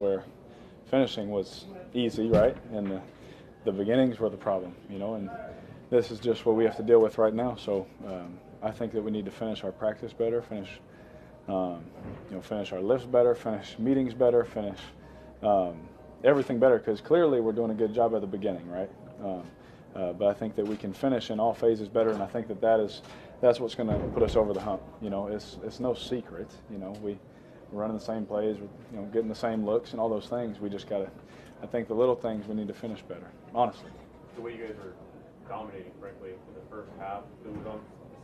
where finishing was easy, right? And the beginnings were the problem, you know, and this is just what we have to deal with right now. So I think that we need to finish our practice better, finish our lifts better, finish meetings better, finish everything better, because clearly we're doing a good job at the beginning, right? But I think that we can finish in all phases better, and I think that that's what's going to put us over the hump. You know, it's no secret. You know, we're running the same plays, we're, getting the same looks and all those things. We just got to, I think the little things we need to finish better, honestly. The way you guys are dominating, frankly, in the first half, it was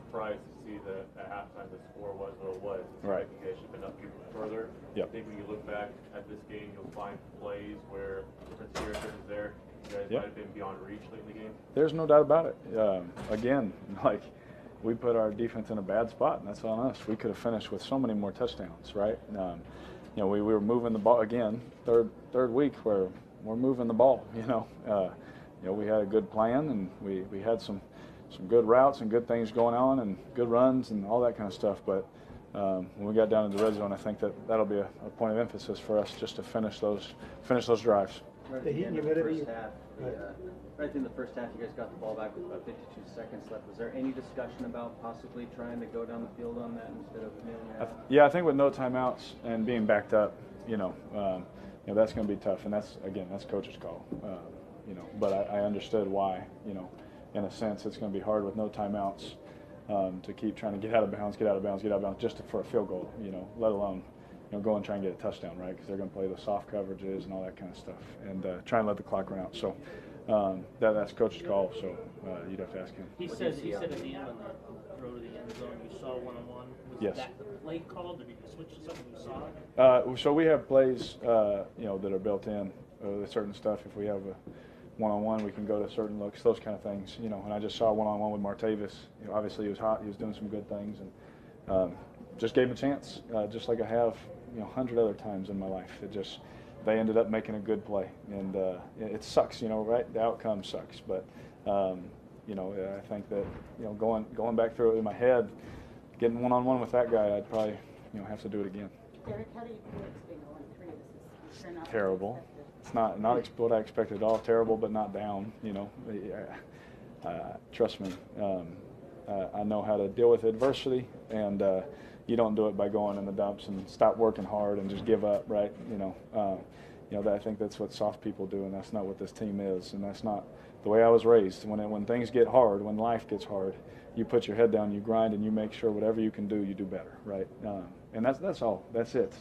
surprised to see that at halftime the score was what it was. Right. You guys should have been up even further. Yep. I think when you look back at this game, you'll find plays where Prince Harrison is there. You guys might have been beyond reach late in the game. There's no doubt about it. Again, like, we put our defense in a bad spot, and that's on us. We could have finished with so many more touchdowns, right? We were moving the ball again. Third week where we're moving the ball. We had a good plan, and we had some good routes and good things going on and good runs and all that kind of stuff. But when we got down into the red zone, I think that'll be a point of emphasis for us, just to finish those drives. Right in the first half, right in the first half, you guys got the ball back with about 52 seconds left. Was there any discussion about possibly trying to go down the field on that instead of nailing it out? Yeah, I think with no timeouts and being backed up, that's going to be tough, and that's coach's call. But I understood why. In a sense, it's going to be hard with no timeouts to keep trying to get out of bounds, just for a field goal. Let alone go and try and get a touchdown, right? Because they're going to play the soft coverages and all that kind of stuff, and try and let the clock run out. So that's coach's call. So you'd have to ask him. He said at the end on the throw to the end zone, you saw one-on-one. Was that the play called, or did you switch to something you saw? So we have plays, that are built in with certain stuff. If we have a one-on-one, we can go to certain looks, those kind of things. And I just saw one-on-one with Martavis. Obviously he was hot. He was doing some good things, and just gave him a chance, just like I have 100 other times in my life. They ended up making a good play, and it sucks, right? The outcome sucks, but I think that going back through it in my head, getting one-on-one with that guy, I'd probably have to do it again. Derek, how do you feel it's being 0-3? This is terrible. It's not what I expected at all. Terrible, but not down. Trust me. I know how to deal with adversity, and you don't do it by going in the dumps and stop working hard and just give up, right? I think that's what soft people do, and that's not what this team is, and that's not the way I was raised. When things get hard, when life gets hard, you put your head down, you grind, and you make sure whatever you can do, you do better, right? And that's all. That's it.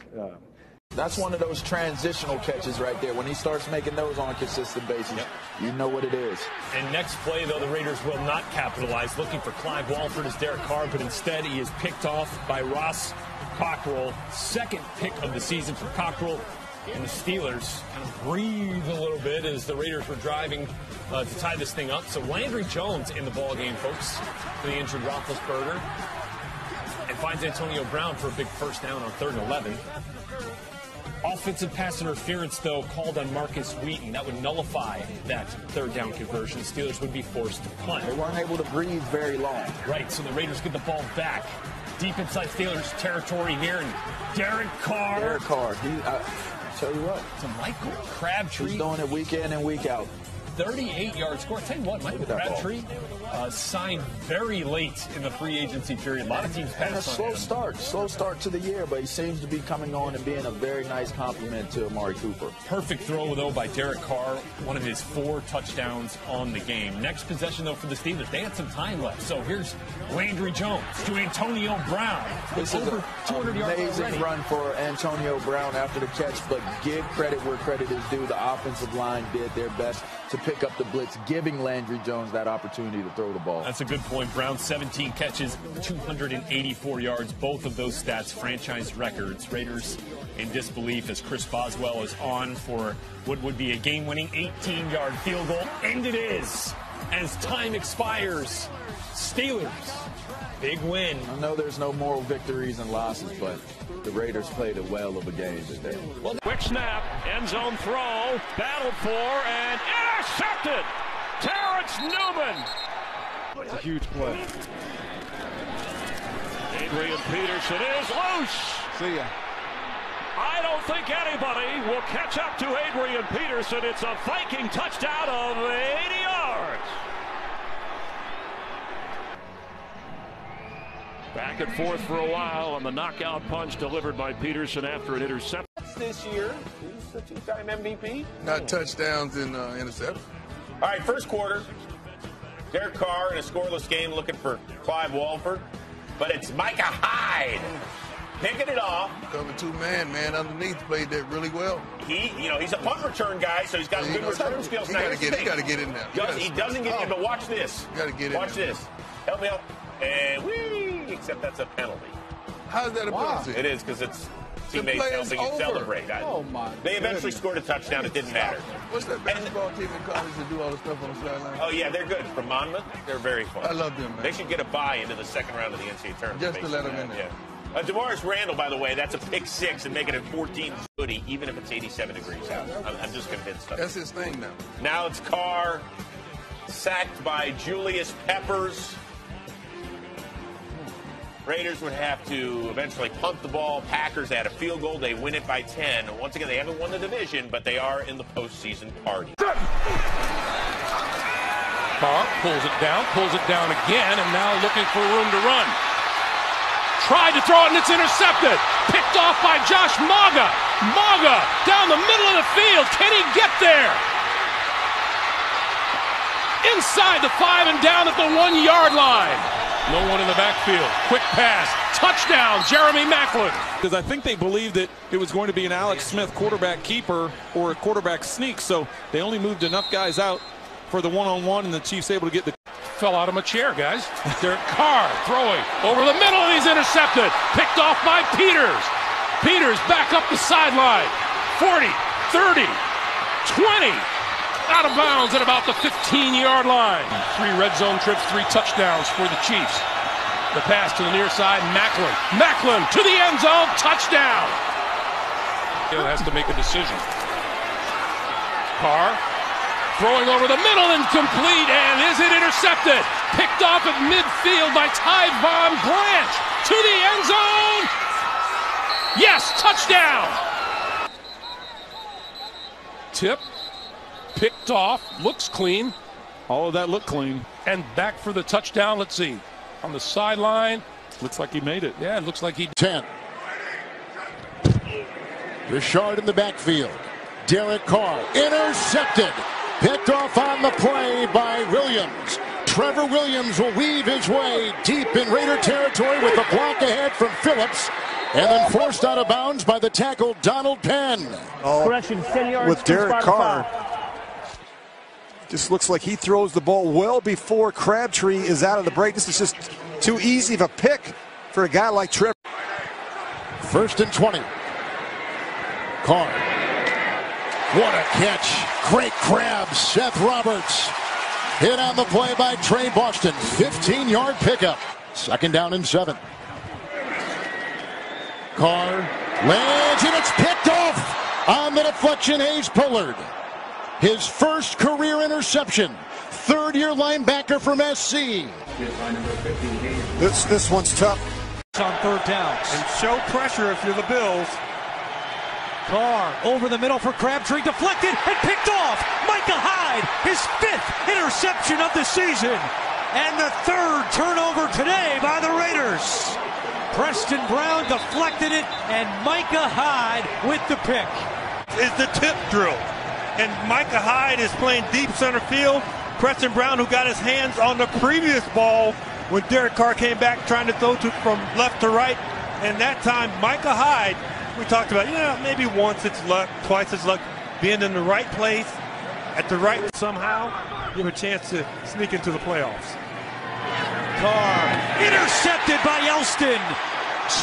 That's one of those transitional catches right there. When he starts making those on a consistent basis, you know what it is. And next play, though, the Raiders will not capitalize. Looking for Clive Walford as Derek Carr, but instead he is picked off by Ross Cockrell. Second pick of the season for Cockrell. And the Steelers kind of breathe a little bit as the Raiders were driving to tie this thing up. So Landry Jones in the ball game, folks, for the injured Roethlisberger. And finds Antonio Brown for a big first down on 3rd and 11. Offensive pass interference, though, called on Marcus Wheaton. That would nullify that 3rd down conversion. Steelers would be forced to punt. They weren't able to breathe very long. Right, so the Raiders get the ball back. Deep inside Steelers territory here, and Derek Carr. Tell you what. To Michael Crabtree. He's doing it week in and week out. 38-yard score. I'll tell you what, Michael Crabtree signed very late in the free agency period. A lot of teams passed on him. Slow start to the year, but he seems to be coming on and being a very nice compliment to Amari Cooper. Perfect throw, though, by Derek Carr. One of his 4 touchdowns on the game. Next possession, though, for the Steelers. They had some time left. So here's Landry Jones to Antonio Brown. This is an amazing run for Antonio Brown after the catch, but give credit where credit is due. The offensive line did their best to pick up the blitz, giving Landry Jones that opportunity to throw the ball. That's a good point. Brown, 17 catches, 284 yards. Both of those stats, franchise records. Raiders in disbelief as Chris Boswell is on for what would be a game-winning 18-yard field goal. And it is, as time expires. Steelers, big win. I know there's no moral victories and losses, but the Raiders played a well of a game today. Quick snap, end zone throw, battled for, and intercepted! Terrence Newman! It's a huge play. Adrian Peterson is loose! See ya. I don't think anybody will catch up to Adrian Peterson. It's a Viking touchdown of 80 yards. Back and forth for a while on the knockout punch delivered by Peterson after an interception. This year, he's a two-time MVP. Not touchdowns and interceptions. All right, first quarter. Derek Carr in a scoreless game looking for Clive Walford. But it's Micah Hyde picking it off. Cover two-man, underneath played that really well. He's a punt return guy, so he's got good return skills. He got to get in there. He doesn't get in, but watch this. Got to get in. Watch this. Help me out. And whee! Except that's a penalty. How's that a penalty? It is because it's teammates helping you celebrate. They eventually scored a touchdown. It didn't matter. What's that basketball team in college that do all the stuff on the sideline? Oh, yeah, they're good. From Monmouth, they're very fun. I love them, man. They should get a bye into the second round of the NCAA tournament. Just to let them in there. Yeah. DeMaurice Randall, by the way, that's a pick six and making it 14 hoodie, even if it's 87 degrees out. I'm just convinced of it. That's his thing now. Now it's Carr, sacked by Julius Peppers. Raiders would have to eventually punt the ball. Packers had a field goal. They win it by 10. Once again, they haven't won the division, but they are in the postseason party. Carr pulls it down again, and now looking for room to run. Tried to throw it, and it's intercepted. Picked off by Josh Maga. Maga down the middle of the field. Can he get there? Inside the 5 and down at the 1 yard line. No one in the backfield. Quick pass. Touchdown, Jeremy Maclin. Because I think they believed that it was going to be an Alex Smith quarterback keeper or a quarterback sneak, so they only moved enough guys out for the one-on-one, and the Chiefs able to get the... Fell out of my chair, guys. Derek Carr throwing over the middle, and he's intercepted. Picked off by Peters. Peters back up the sideline. 40, 30, 20. Out of bounds at about the 15-yard line. 3 red zone trips, 3 touchdowns for the Chiefs. The pass to the near side, Maclin. Maclin to the end zone, touchdown. He has to make a decision. Carr throwing over the middle, incomplete, and is it intercepted? Picked off at midfield by Tyvon Branch to the end zone. Yes, touchdown. Tip. Picked off, looks clean. All of that looked clean. And back for the touchdown. Let's see. On the sideline. Looks like he made it. Yeah, it looks like he 10. Richard in the backfield. Derek Carr intercepted. Picked off on the play by Williams. Trevor Williams will weave his way deep in Raider territory with a block ahead from Phillips. And then forced out of bounds by the tackle, Donald Penn. Correction, 10 yards with Derek Carr. Just looks like he throws the ball well before Crabtree is out of the break. This is just too easy of a pick for a guy like Trevor. 1st and 20. Carr. What a catch. Great grab. Seth Roberts. Hit on the play by Trey Boston. 15-yard pickup. 2nd down and 7. Carr lands, and it's picked off on the deflection. Hayes Pullard. His first career interception. 3rd-year linebacker from SC. This one's tough. On 3rd downs. And show pressure if you're the Bills. Carr over the middle for Crabtree. Deflected and picked off. Micah Hyde, his 5th interception of the season. And the 3rd turnover today by the Raiders. Preston Brown deflected it, and Micah Hyde with the pick. Is the tip drill. And Micah Hyde is playing deep center field. Preston Brown, who got his hands on the previous ball when Derek Carr came back trying to throw from left to right. And that time, Micah Hyde, we talked about, maybe once it's luck, twice it's luck. Being in the right place at the right somehow, you have a chance to sneak into the playoffs. Carr intercepted by Elston.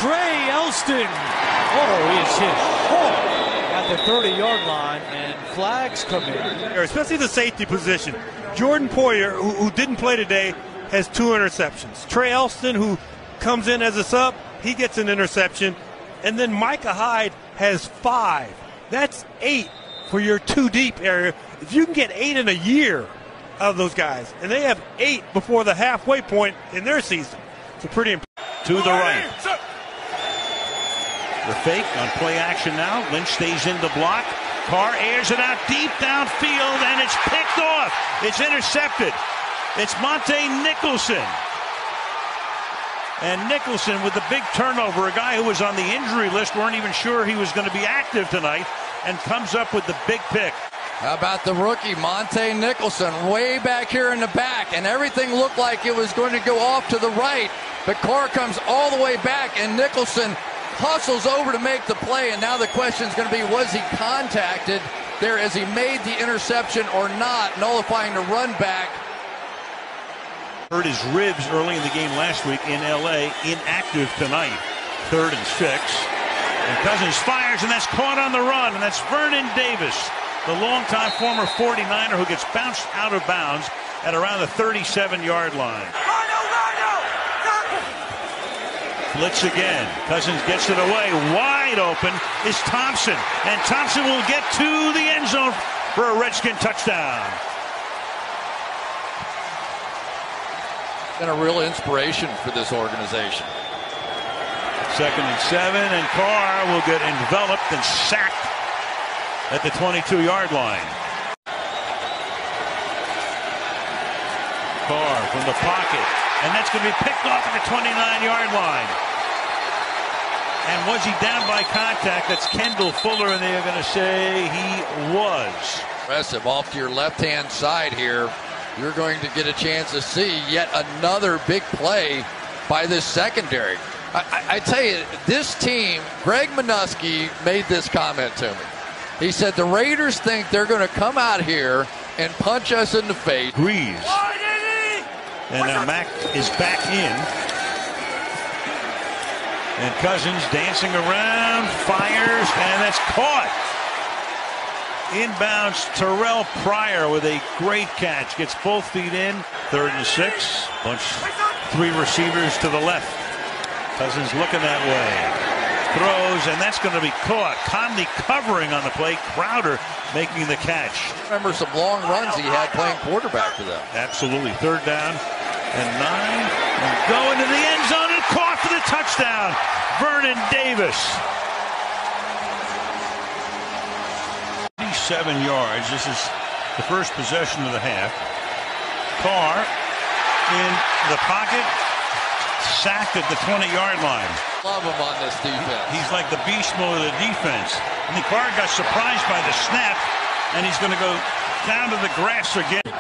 Trey Elston. Oh, he is hit hard at the 30-yard line, and flags come in. Especially the safety position. Jordan Poyer, who didn't play today, has 2 interceptions. Trey Elston, who comes in as a sub, he gets an interception. And then Micah Hyde has 5. That's 8 for your 2 deep area. If you can get 8 in a year of those guys, and they have 8 before the halfway point in their season, it's pretty impressive. To the right. The fake on play action now. Lynch stays in the block. Carr airs it out deep downfield, and it's picked off. It's intercepted. It's Monte Nicholson. And Nicholson with the big turnover, a guy who was on the injury list, weren't even sure he was going to be active tonight, and comes up with the big pick. How about the rookie, Monte Nicholson, way back here in the back, and everything looked like it was going to go off to the right, but Carr comes all the way back, and Nicholson hustles over to make the play, and now the question is going to be, was he contacted there as he made the interception or not, nullifying the run back? Hurt his ribs early in the game last week in L.A., inactive tonight. 3rd and 6. And Cousins fires, and that's caught on the run, and that's Vernon Davis, the longtime former 49er who gets bounced out of bounds at around the 37-yard line. Blitz again. Cousins gets it away. Wide open is Thompson, and Thompson will get to the end zone for a Redskin touchdown. Been a real inspiration for this organization. 2nd and 7, and Carr will get enveloped and sacked at the 22-yard line. Carr from the pocket, and that's going to be picked off at the 29-yard line. And was he down by contact? That's Kendall Fuller, and they are going to say he was. Impressive. Off to your left-hand side here, you're going to get a chance to see yet another big play by this secondary. I tell you, this team, Greg Minuski made this comment to me. He said the Raiders think they're going to come out here and punch us in the face. Greaves. And now Mack is back in. And Cousins dancing around, fires, and that's caught. Inbounds Terrell Pryor with a great catch. Gets both feet in. 3rd and 6. Bunch 3 receivers to the left. Cousins looking that way. Throws, and that's going to be caught. Conley covering on the play. Crowder making the catch. Remember some long runs he had playing quarterback for them. Absolutely. 3rd down and 9. And going to the end zone and caught for the touchdown. Vernon Davis. 7 yards. This is the first possession of the half. Carr in the pocket, sacked at the 20-yard line. Love him on this defense. He's like the beast mode of the defense. And the Carr got surprised by the snap, and he's going to go down to the grass again.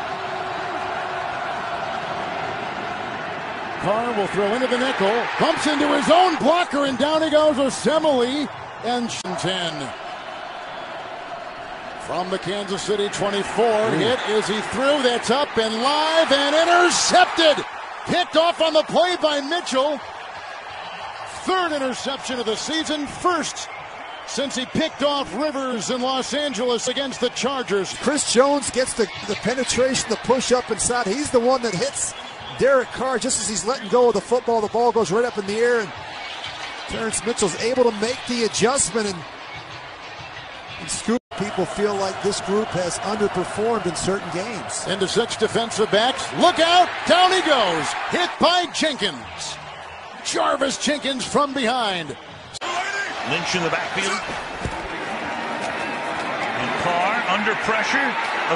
Carr will throw into the nickel, bumps into his own blocker, and down he goes, Osemele and 10. From the Kansas City 24, hit is he threw, that's up and live and intercepted. Picked off on the play by Mitchell. 3rd interception of the season, 1st since he picked off Rivers in Los Angeles against the Chargers. Chris Jones gets the penetration, the push up inside. He's the one that hits Derek Carr just as he's letting go of the football. The ball goes right up in the air, and Terrence Mitchell's able to make the adjustment and scoop. People feel like this group has underperformed in certain games. Into 6 defensive backs. Look out! Down he goes. Hit by Jenkins. Jarvis Jenkins from behind. Lynch in the backfield. And Carr under pressure.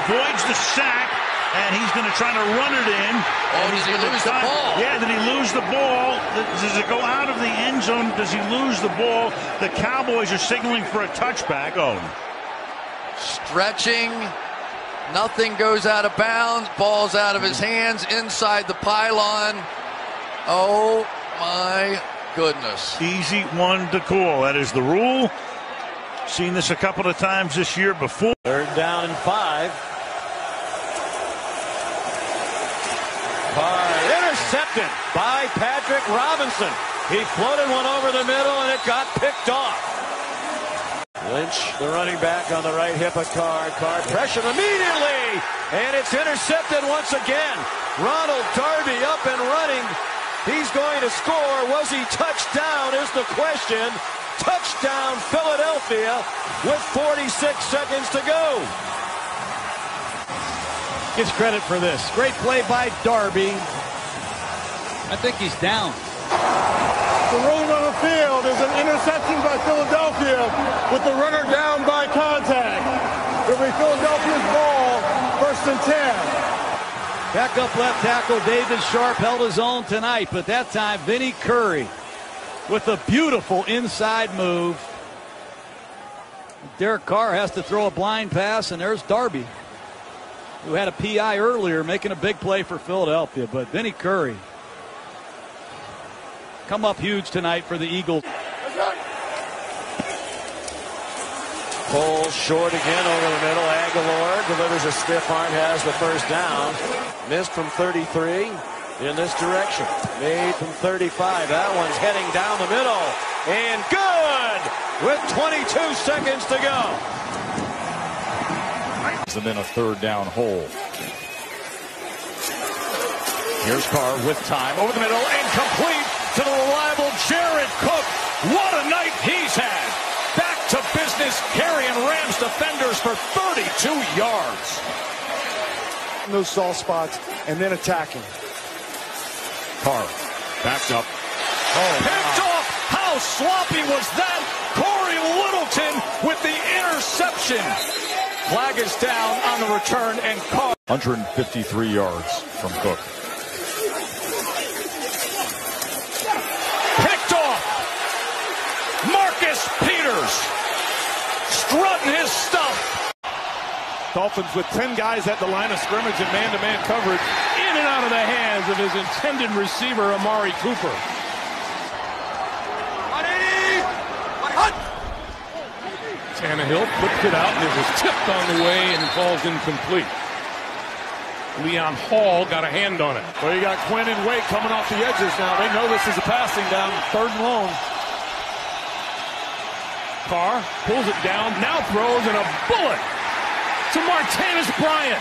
Avoids the sack. And he's going to try to run it in. Oh, does he lose the ball? Yeah, did he lose the ball? Does it go out of the end zone? Does he lose the ball? The Cowboys are signaling for a touchback. Oh. Stretching. Nothing goes out of bounds. Ball's out of his hands inside the pylon. Oh, my goodness. Easy one to call. That is the rule. Seen this a couple of times this year before. 3rd down and 5. Carr intercepted by Patrick Robinson. He floated one over the middle, and it got picked off. Lynch, the running back, on the right hip of Carr. Carr pressured immediately, and it's intercepted once again. Ronald Darby up and running. He's going to score. Was he touchdown is the question. Touchdown Philadelphia with 46 seconds to go. Gets credit for this. Great play by Darby. I think he's down. The ruling on the field is an interception by Philadelphia with the runner down by contact. It'll be Philadelphia's ball, 1st and 10. Backup left tackle David Sharp held his own tonight, but that time Vinnie Curry with a beautiful inside move. Derek Carr has to throw a blind pass, and there's Darby, who had a PI earlier, making a big play for Philadelphia. But Vinnie Curry come up huge tonight for the Eagles. Cole short again over the middle. Aguilar delivers a stiff arm, has the first down. Missed from 33 in this direction. Made from 35. That one's heading down the middle. And good with 22 seconds to go. And then a 3rd down hole. Here's Carr with time over the middle and complete to the reliable Jared Cook. What a night he's had. Back to business, carrying Rams defenders for 32 yards. Those soft spots and then attacking. Carr backed up. Picked off. How sloppy was that? Corey Littleton with the interception. Flag is down on the return, and Carr 153 yards from Cook. Picked off. Marcus Peters strutting his stuff. Dolphins with 10 guys at the line of scrimmage and man-to-man coverage, in and out of the hands of his intended receiver, Amari Cooper. Tannehill flipped it out, and it was tipped on the way and falls incomplete. Leon Hall got a hand on it. Well, you got Quinn and Wake coming off the edges now. They know this is a passing down, 3rd and long. Carr pulls it down, now throws, and a bullet to Martavis Bryant.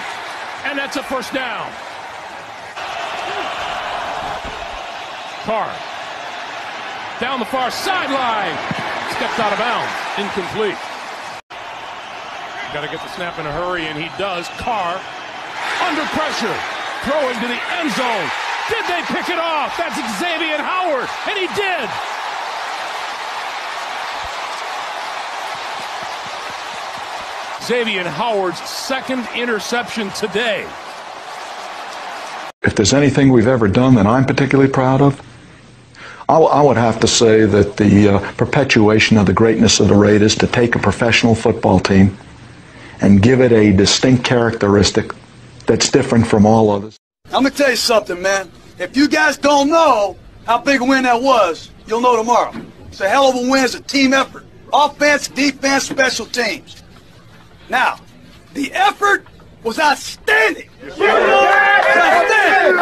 And that's a 1st down. Carr down the far sideline. Stepped out of bounds. Incomplete. Got to get the snap in a hurry, and he does. Carr under pressure, throwing to the end zone. Did they pick it off? That's Xavier Howard, and he did. Xavier Howard's 2nd interception today. If there's anything we've ever done that I'm particularly proud of, I would have to say that the perpetuation of the greatness of the Raiders, to take a professional football team and give it a distinct characteristic that's different from all others. I'm going to tell you something, man. If you guys don't know how big a win that was, you'll know tomorrow. It's a hell of a win. It's a team effort. Offense, defense, special teams. Now, the effort was outstanding. Outstanding.